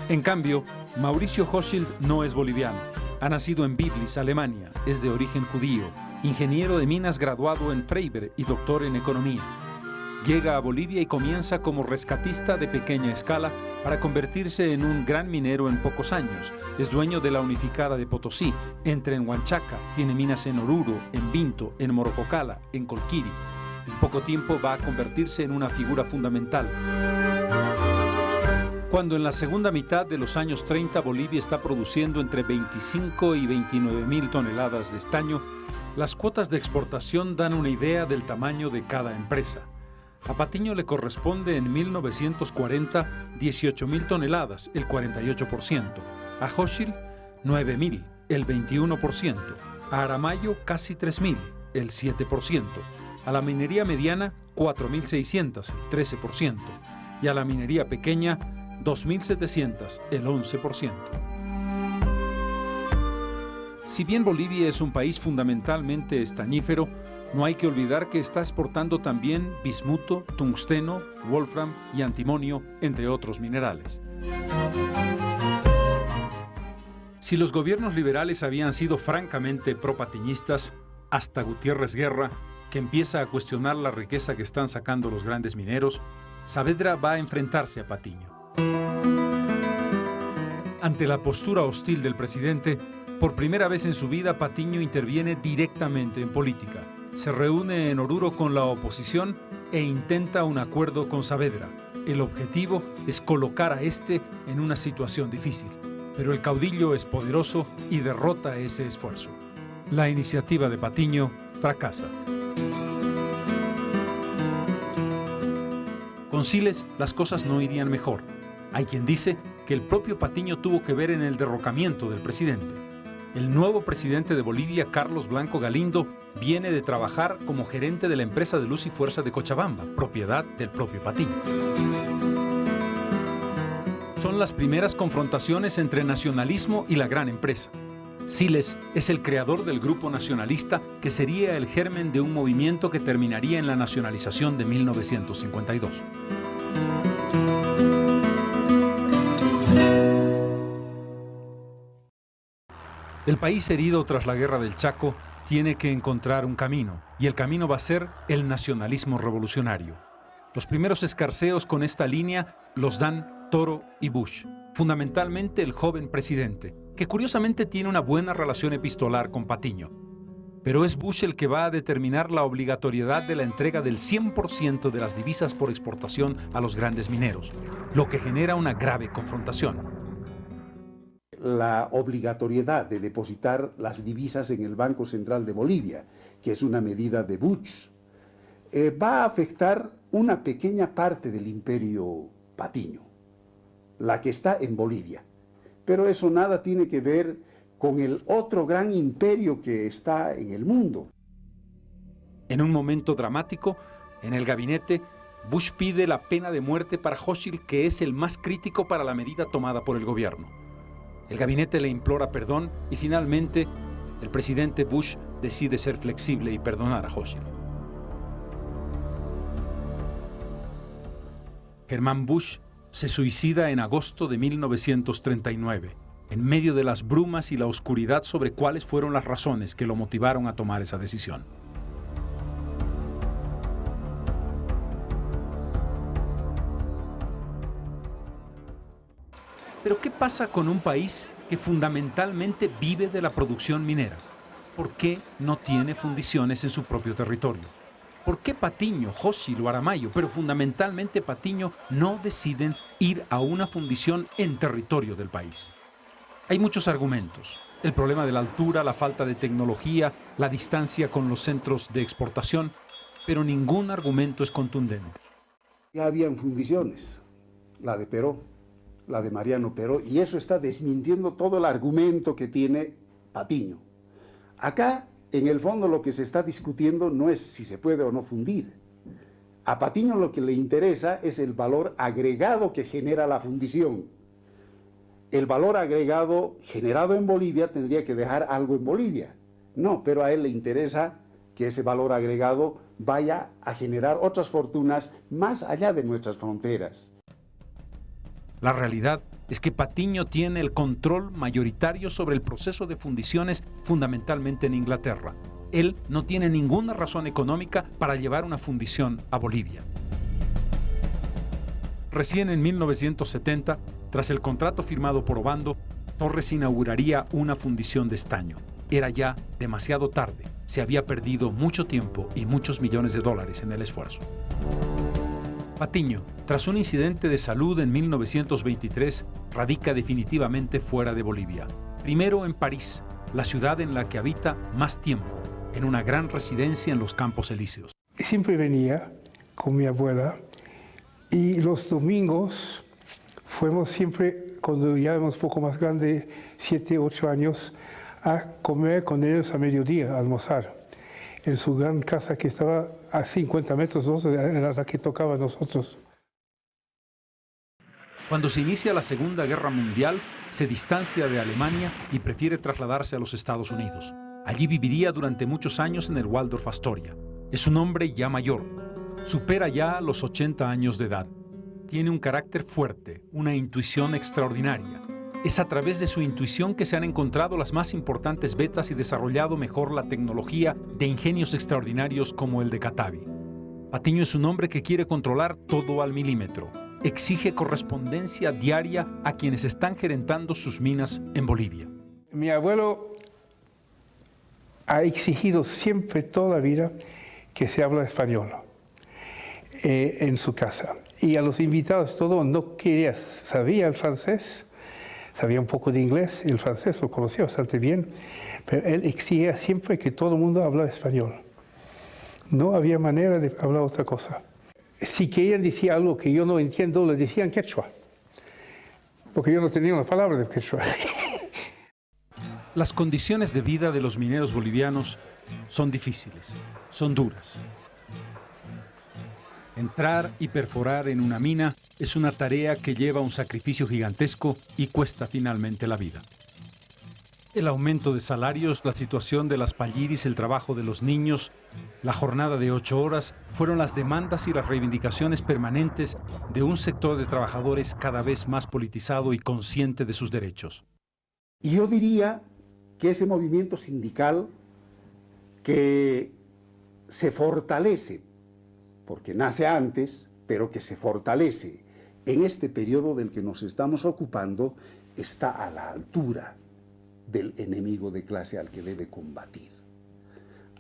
En cambio, Mauricio Hochschild no es boliviano. Ha nacido en Biblis, Alemania, es de origen judío, ingeniero de minas graduado en Freiberg y doctor en economía. Llega a Bolivia y comienza como rescatista de pequeña escala para convertirse en un gran minero en pocos años. Es dueño de la Unificada de Potosí, entra en Huanchaca, tiene minas en Oruro, en Vinto, en Morococala, en Colquiri. En poco tiempo va a convertirse en una figura fundamental. Cuando en la segunda mitad de los años 30 Bolivia está produciendo entre 25 y 29 mil toneladas de estaño, las cuotas de exportación dan una idea del tamaño de cada empresa. A Patiño le corresponde en 1940 18.000 toneladas, el 48%. A Hochschild, 9.000, el 21%. A Aramayo, casi 3.000, el 7%. A la minería mediana, 4.600, el 13%. Y a la minería pequeña, 2.700, el 11%. Si bien Bolivia es un país fundamentalmente estañífero, no hay que olvidar que está exportando también bismuto, tungsteno, wolfram y antimonio, entre otros minerales. Si los gobiernos liberales habían sido francamente propatiñistas, hasta Gutiérrez Guerra, que empieza a cuestionar la riqueza que están sacando los grandes mineros, Saavedra va a enfrentarse a Patiño. Ante la postura hostil del presidente, por primera vez en su vida Patiño interviene directamente en política. Se reúne en Oruro con la oposición e intenta un acuerdo con Saavedra. El objetivo es colocar a este en una situación difícil, pero el caudillo es poderoso y derrota ese esfuerzo. La iniciativa de Patiño fracasa. Con Siles las cosas no irían mejor. Hay quien dice que el propio Patiño tuvo que ver en el derrocamiento del presidente. El nuevo presidente de Bolivia, Carlos Blanco Galindo, viene de trabajar como gerente de la empresa de luz y fuerza de Cochabamba, propiedad del propio Patiño. Son las primeras confrontaciones entre nacionalismo y la gran empresa. Siles es el creador del grupo nacionalista que sería el germen de un movimiento que terminaría en la nacionalización de 1952. El país herido tras la guerra del Chaco tiene que encontrar un camino, y el camino va a ser el nacionalismo revolucionario. Los primeros escarceos con esta línea los dan Toro y Bush, fundamentalmente el joven presidente, que curiosamente tiene una buena relación epistolar con Patiño. Pero es Bush el que va a determinar la obligatoriedad de la entrega del 100% de las divisas por exportación a los grandes mineros, lo que genera una grave confrontación. La obligatoriedad de depositar las divisas en el Banco Central de Bolivia, que es una medida de Bush, va a afectar una pequeña parte del imperio Patiño, la que está en Bolivia. pero eso nada tiene que ver con el otro gran imperio que está en el mundo. En un momento dramático, en el gabinete, Bush pide la pena de muerte para Hochschild, que es el más crítico para la medida tomada por el gobierno. El gabinete le implora perdón y finalmente el presidente Bush decide ser flexible y perdonar a Hochschild. Hermann Busch se suicida en agosto de 1939, en medio de las brumas y la oscuridad sobre cuáles fueron las razones que lo motivaron a tomar esa decisión. Pero ¿qué pasa con un país que fundamentalmente vive de la producción minera? ¿Por qué no tiene fundiciones en su propio territorio? ¿Por qué Patiño, Hochschild o Aramayo, pero fundamentalmente Patiño, no deciden ir a una fundición en territorio del país? Hay muchos argumentos. El problema de la altura, la falta de tecnología, la distancia con los centros de exportación, pero ningún argumento es contundente. Ya habían fundiciones, la de Peró, la de Mariano Peró, y eso está desmintiendo todo el argumento que tiene Patiño. Acá, en el fondo, lo que se está discutiendo no es si se puede o no fundir. A Patiño lo que le interesa es el valor agregado que genera la fundición. El valor agregado generado en Bolivia tendría que dejar algo en Bolivia. No, pero a él le interesa que ese valor agregado vaya a generar otras fortunas más allá de nuestras fronteras. La realidad es que Patiño tiene el control mayoritario sobre el proceso de fundiciones fundamentalmente en Inglaterra. Él no tiene ninguna razón económica para llevar una fundición a Bolivia. Recién en 1970, tras el contrato firmado por Obando, Torres inauguraría una fundición de estaño. Era ya demasiado tarde, se había perdido mucho tiempo y muchos millones de dólares en el esfuerzo. Patiño, tras un incidente de salud en 1923, radica definitivamente fuera de Bolivia. Primero en París, la ciudad en la que habita más tiempo, en una gran residencia en los Campos Elíseos. Siempre venía con mi abuela y los domingos fuimos siempre, cuando ya éramos un poco más grandes, 7, 8 años, a comer con ellos a mediodía, a almorzar, en su gran casa que estaba a 50 metros de la que tocaba a nosotros. Cuando se inicia la Segunda Guerra Mundial, se distancia de Alemania y prefiere trasladarse a los Estados Unidos. Allí viviría durante muchos años en el Waldorf Astoria. Es un hombre ya mayor, supera ya los 80 años de edad. Tiene un carácter fuerte, una intuición extraordinaria. Es a través de su intuición que se han encontrado las más importantes vetas y desarrollado mejor la tecnología de ingenios extraordinarios como el de Katabi. Patiño es un hombre que quiere controlar todo al milímetro. Exige correspondencia diaria a quienes están gerentando sus minas en Bolivia. Mi abuelo ha exigido siempre toda la vida que se habla español en su casa. Y a los invitados todo no quería, sabía el francés, sabía un poco de inglés, el francés lo conocía bastante bien, pero él exigía siempre que todo el mundo hablara español. No había manera de hablar otra cosa. Si querían decir algo que yo no entiendo, le decían quechua, porque yo no tenía una palabra de quechua. Las condiciones de vida de los mineros bolivianos son difíciles, son duras. Entrar y perforar en una mina es una tarea que lleva un sacrificio gigantesco y cuesta finalmente la vida. El aumento de salarios, la situación de las palliris, el trabajo de los niños, la jornada de 8 horas fueron las demandas y las reivindicaciones permanentes de un sector de trabajadores cada vez más politizado y consciente de sus derechos. Y yo diría que ese movimiento sindical que se fortalece, porque nace antes, pero que se fortalece en este periodo del que nos estamos ocupando, está a la altura del enemigo de clase al que debe combatir.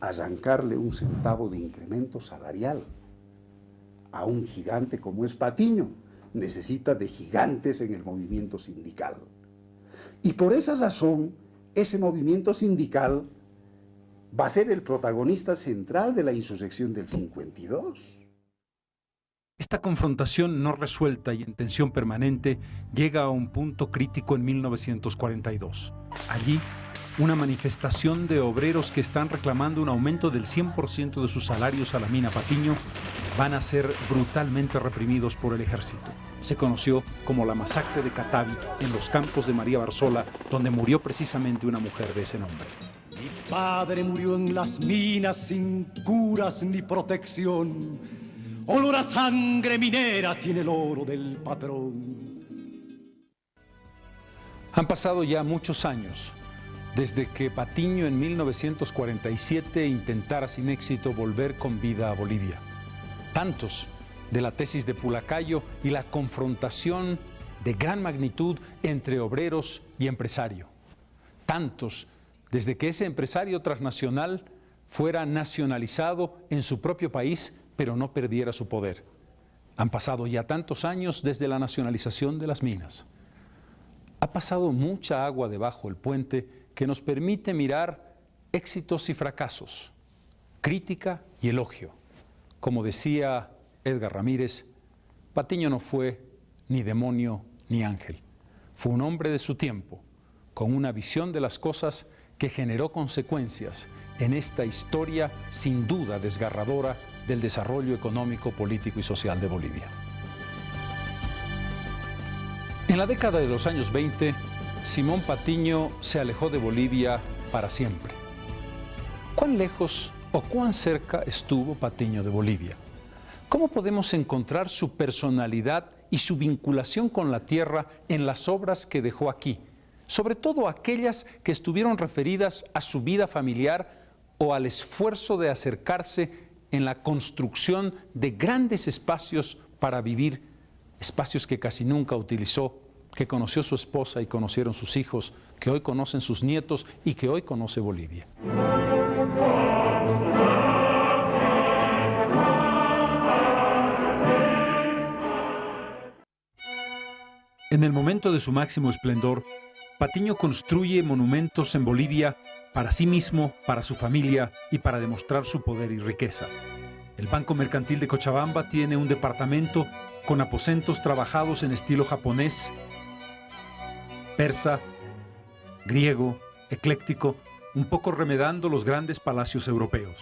Arrancarle un centavo de incremento salarial a un gigante como es Patiño necesita de gigantes en el movimiento sindical. Y por esa razón, ese movimiento sindical va a ser el protagonista central de la insurrección del 52. Esta confrontación no resuelta y en tensión permanente llega a un punto crítico en 1942. Allí, una manifestación de obreros que están reclamando un aumento del 100% de sus salarios a la mina Patiño van a ser brutalmente reprimidos por el ejército. Se conoció como la masacre de Catavi en los campos de María Barzola, donde murió precisamente una mujer de ese nombre. Mi padre murió en las minas sin curas ni protección. Olor a sangre minera tiene el oro del patrón. Han pasado ya muchos años desde que Patiño en 1947 intentara sin éxito volver con vida a Bolivia. Tantos de la tesis de Pulacayo y la confrontación de gran magnitud entre obreros y empresario. Tantos desde que ese empresario transnacional fuera nacionalizado en su propio país, pero no perdiera su poder. Han pasado ya tantos años desde la nacionalización de las minas. Ha pasado mucha agua debajo del puente que nos permite mirar éxitos y fracasos, crítica y elogio. Como decía Edgar Ramírez, Patiño no fue ni demonio ni ángel. Fue un hombre de su tiempo, con una visión de las cosas que generó consecuencias en esta historia sin duda desgarradora del desarrollo económico, político y social de Bolivia. En la década de los años 20, Simón Patiño se alejó de Bolivia para siempre. ¿Cuán lejos o cuán cerca estuvo Patiño de Bolivia? ¿Cómo podemos encontrar su personalidad y su vinculación con la tierra en las obras que dejó aquí? Sobre todo aquellas que estuvieron referidas a su vida familiar o al esfuerzo de acercarse en la construcción de grandes espacios para vivir, espacios que casi nunca utilizó, que conoció su esposa y conocieron sus hijos, que hoy conocen sus nietos y que hoy conoce Bolivia. En el momento de su máximo esplendor, Patiño construye monumentos en Bolivia para sí mismo, para su familia y para demostrar su poder y riqueza. El Banco Mercantil de Cochabamba tiene un departamento con aposentos trabajados en estilo japonés, persa, griego, ecléctico, un poco remedando los grandes palacios europeos.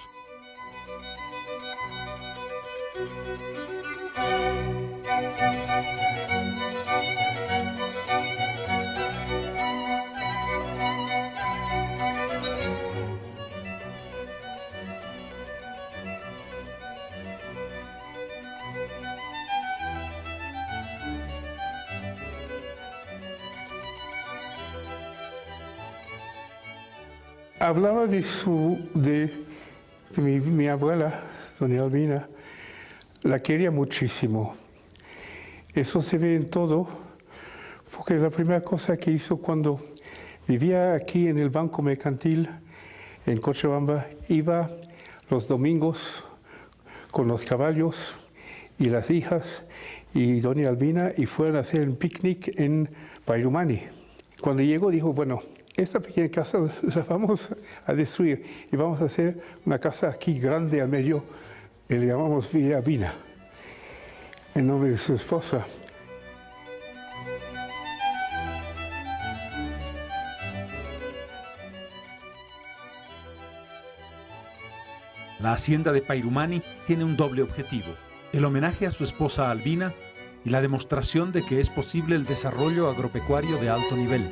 Hablaba de mi abuela, doña Albina, la quería muchísimo. Eso se ve en todo, porque la primera cosa que hizo cuando vivía aquí en el Banco Mercantil, en Cochabamba, iba los domingos con los caballos y las hijas y doña Albina y fueron a hacer un picnic en Pairumani. Cuando llegó dijo, bueno, esta pequeña casa la vamos a destruir y vamos a hacer una casa aquí grande al medio, y le llamamos Villa Albina, en nombre de su esposa. La hacienda de Pairumani tiene un doble objetivo: el homenaje a su esposa Albina y la demostración de que es posible el desarrollo agropecuario de alto nivel.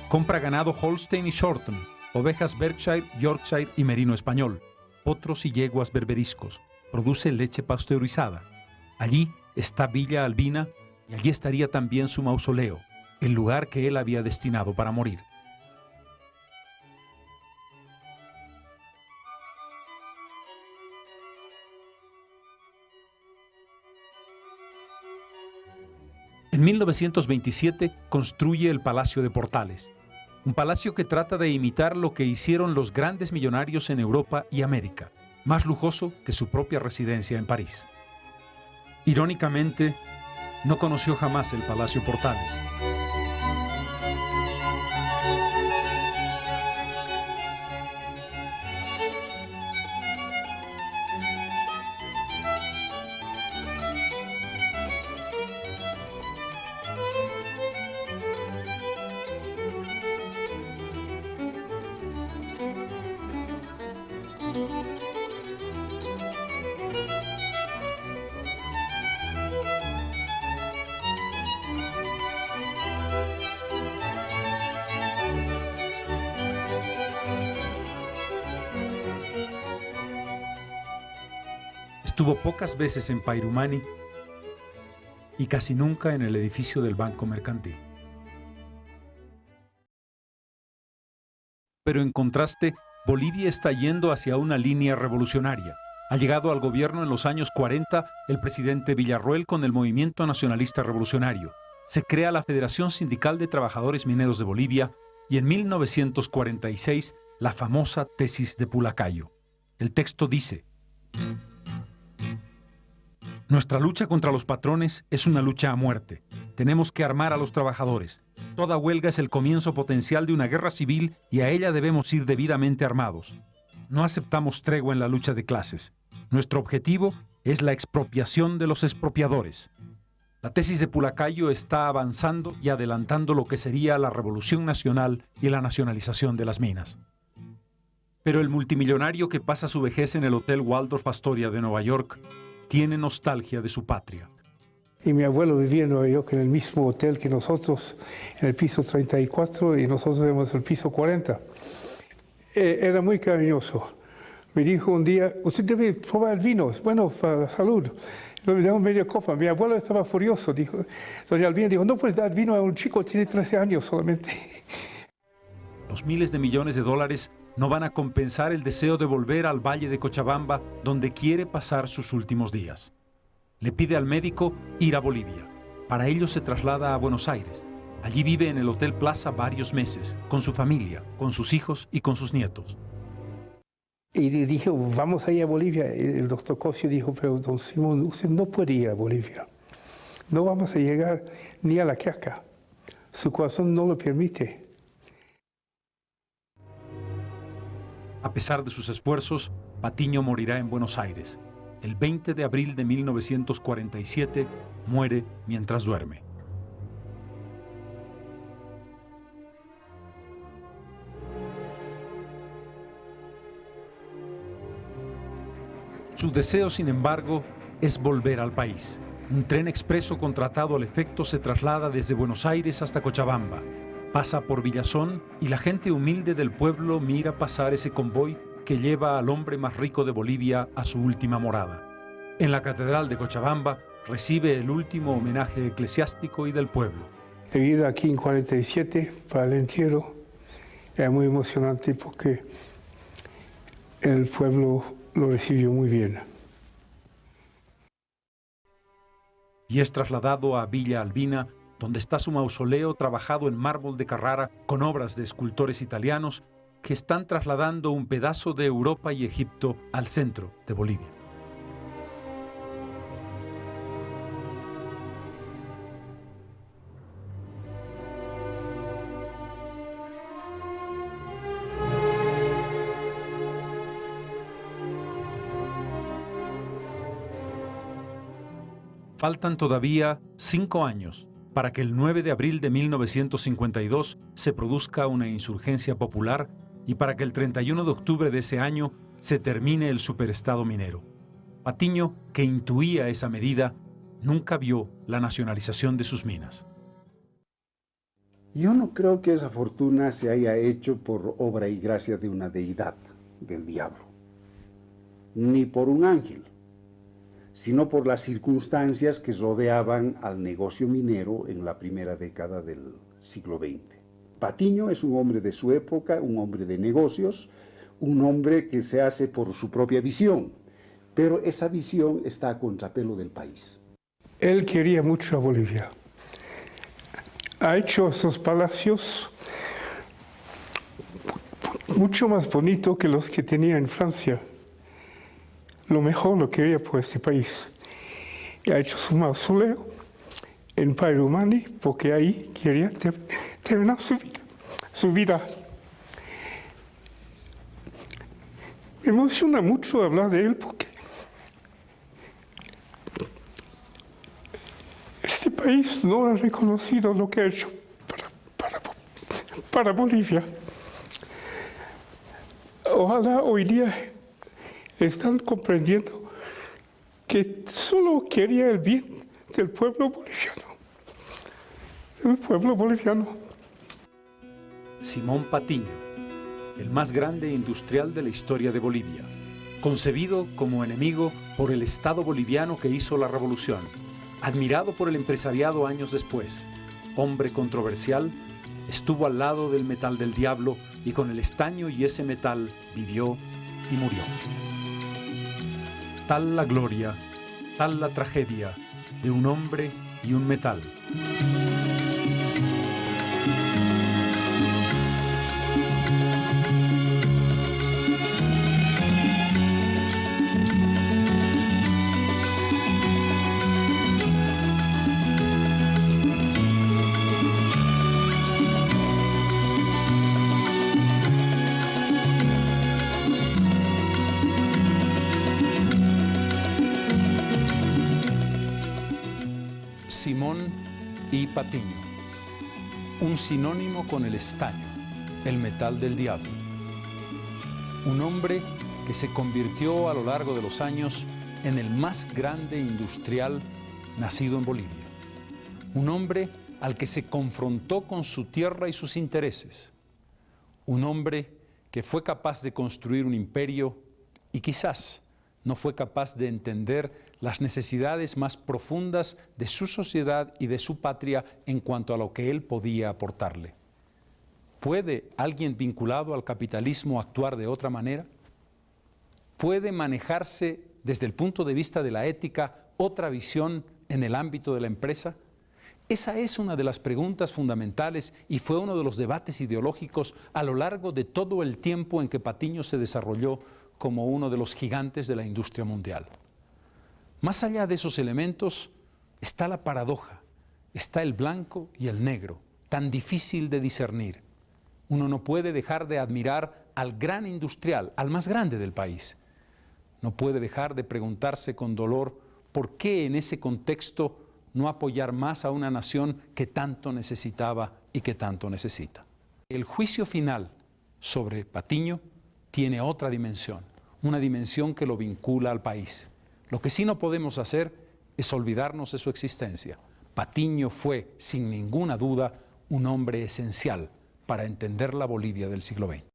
Compra ganado Holstein y Shorten, ovejas Berkshire, Yorkshire y Merino español, potros y yeguas berberiscos. Produce leche pasteurizada. Allí está Villa Albina y allí estaría también su mausoleo, el lugar que él había destinado para morir. En 1927 construye el Palacio de Portales, un palacio que trata de imitar lo que hicieron los grandes millonarios en Europa y América, más lujoso que su propia residencia en París. Irónicamente, no conoció jamás el Palacio Portales. Estuvo pocas veces en Pairumani y casi nunca en el edificio del Banco Mercantil. Pero en contraste, Bolivia está yendo hacia una línea revolucionaria. Ha llegado al gobierno en los años 40 el presidente Villarroel con el Movimiento Nacionalista Revolucionario. Se crea la Federación Sindical de Trabajadores Mineros de Bolivia y en 1946 la famosa tesis de Pulacayo. El texto dice: nuestra lucha contra los patrones es una lucha a muerte. Tenemos que armar a los trabajadores. Toda huelga es el comienzo potencial de una guerra civil y a ella debemos ir debidamente armados. No aceptamos tregua en la lucha de clases. Nuestro objetivo es la expropiación de los expropiadores. La tesis de Pulacayo está avanzando y adelantando lo que sería la Revolución Nacional y la nacionalización de las minas. Pero el multimillonario que pasa su vejez en el Hotel Waldorf Astoria de Nueva York tiene nostalgia de su patria. Y mi abuelo vivía en Nueva York en el mismo hotel que nosotros, en el piso 34, y nosotros éramos el piso 40. Era muy cariñoso. Me dijo un día: usted debe probar el vino, es bueno para la salud. Le dieron media copa. Mi abuelo estaba furioso. Dijo, doña Albina dijo: no puedes dar vino a un chico, tiene 13 años solamente. Los miles de millones de dólares no van a compensar el deseo de volver al Valle de Cochabamba, donde quiere pasar sus últimos días. Le pide al médico ir a Bolivia. Para ello se traslada a Buenos Aires. Allí vive en el Hotel Plaza varios meses, con su familia, con sus hijos y con sus nietos. Y dijo: vamos a ir a Bolivia. Y el doctor Cosio dijo: pero don Simón, usted no puede ir a Bolivia. No vamos a llegar ni a La Quiaca. Su corazón no lo permite. A pesar de sus esfuerzos, Patiño morirá en Buenos Aires. El 20 de abril de 1947 muere mientras duerme. Su deseo, sin embargo, es volver al país. Un tren expreso contratado al efecto se traslada desde Buenos Aires hasta Cochabamba. Pasa por Villazón y la gente humilde del pueblo mira pasar ese convoy que lleva al hombre más rico de Bolivia a su última morada. En la Catedral de Cochabamba recibe el último homenaje eclesiástico y del pueblo. He ido aquí en 47 para el entierro. Era muy emocionante porque el pueblo lo recibió muy bien. Y es trasladado a Villa Albina, donde está su mausoleo trabajado en mármol de Carrara con obras de escultores italianos que están trasladando un pedazo de Europa y Egipto al centro de Bolivia. Faltan todavía 5 años para que el 9 de abril de 1952 se produzca una insurgencia popular y para que el 31 de octubre de ese año se termine el superestado minero. Patiño, que intuía esa medida, nunca vio la nacionalización de sus minas. Yo no creo que esa fortuna se haya hecho por obra y gracia de una deidad, del diablo, ni por un ángel, sino por las circunstancias que rodeaban al negocio minero en la primera década del siglo XX. Patiño es un hombre de su época, un hombre de negocios, un hombre que se hace por su propia visión, pero esa visión está a contrapelo del país. Él quería mucho a Bolivia. ha hecho esos palacios mucho más bonitos que los que tenía en Francia. Lo mejor lo quería por este país. Y ha hecho su mausoleo en Pairumani porque ahí quería terminar su vida. Me emociona mucho hablar de él porque este país no ha reconocido lo que ha hecho para Bolivia. Ojalá hoy día están comprendiendo que solo quería el bien del pueblo boliviano. Simón Patiño, el más grande industrial de la historia de Bolivia, concebido como enemigo por el Estado boliviano que hizo la revolución, admirado por el empresariado años después, hombre controversial, estuvo al lado del metal del diablo y con el estaño y ese metal vivió y murió. Tal la gloria, tal la tragedia de un hombre y un metal. Simón y Patiño, un sinónimo con el estaño, el metal del diablo. Un hombre que se convirtió a lo largo de los años en el más grande industrial nacido en Bolivia. Un hombre al que se confrontó con su tierra y sus intereses. Un hombre que fue capaz de construir un imperio y quizás no fue capaz de entender las necesidades más profundas de su sociedad y de su patria en cuanto a lo que él podía aportarle. ¿Puede alguien vinculado al capitalismo actuar de otra manera? ¿Puede manejarse desde el punto de vista de la ética otra visión en el ámbito de la empresa? Esa es una de las preguntas fundamentales y fue uno de los debates ideológicos a lo largo de todo el tiempo en que Patiño se desarrolló como uno de los gigantes de la industria mundial. Más allá de esos elementos está la paradoja, está el blanco y el negro, tan difícil de discernir. Uno no puede dejar de admirar al gran industrial, al más grande del país. No puede dejar de preguntarse con dolor por qué en ese contexto no apoyar más a una nación que tanto necesitaba y que tanto necesita. El juicio final sobre Patiño tiene otra dimensión, una dimensión que lo vincula al país. Lo que sí no podemos hacer es olvidarnos de su existencia. Patiño fue, sin ninguna duda, un hombre esencial para entender la Bolivia del siglo XX.